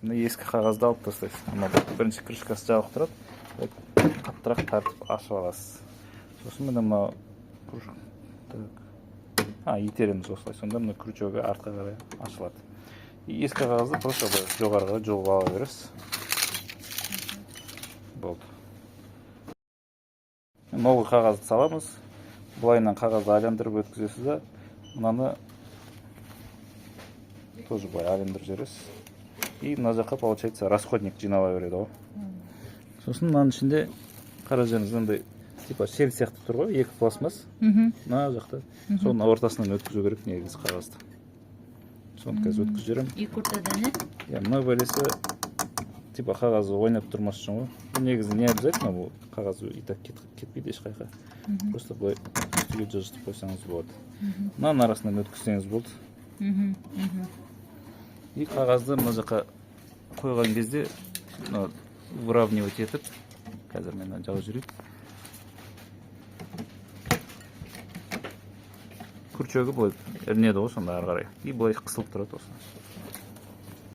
мына ескі қағазды алып тастайсыз. Ана бірінші крышкасы жабық тұрады. Қаттырақ тартып ашып аласыз. Сосын міне мына итереміз осылай. Сонда мына крючогы артқа қарай ашылады. Ескі қағазды просто жоғарыға жұлып ала бересіз. Болды. Новый қағазды саламыз. Бұлайынан қағазды айландырып өткізесіз да, мынаны тоже былай айландырып жібересіз. И мына жаққа получается расходник жинала береді ғой. Сосын мынаның ішінде қара жеріңізден типа шел сияқты тұр ғой, екі пластмасс. Мына жақта. Соның ортасынан өткізу керек негізі қағазды. Соны қазір өткізіп жіберемін. Екі ортада не? Мына бөлесі типа қағазы ойнап тұрмас үшін ғой. Бұл негізі не обязательно, бұл қағазы и так кетпейді ешқайқа. Просто былай үстіге жылжытып қойсаңыз болады. Мынаның арасынан өткізсеңіз болды. И қағазды мына жаққа қойған кезде выравнивать етіп, қазір мен жауып жүрейін. Күрчөгі былай ілінеді ғой сонда ары қарай. И былай қысылып тұрады осыны.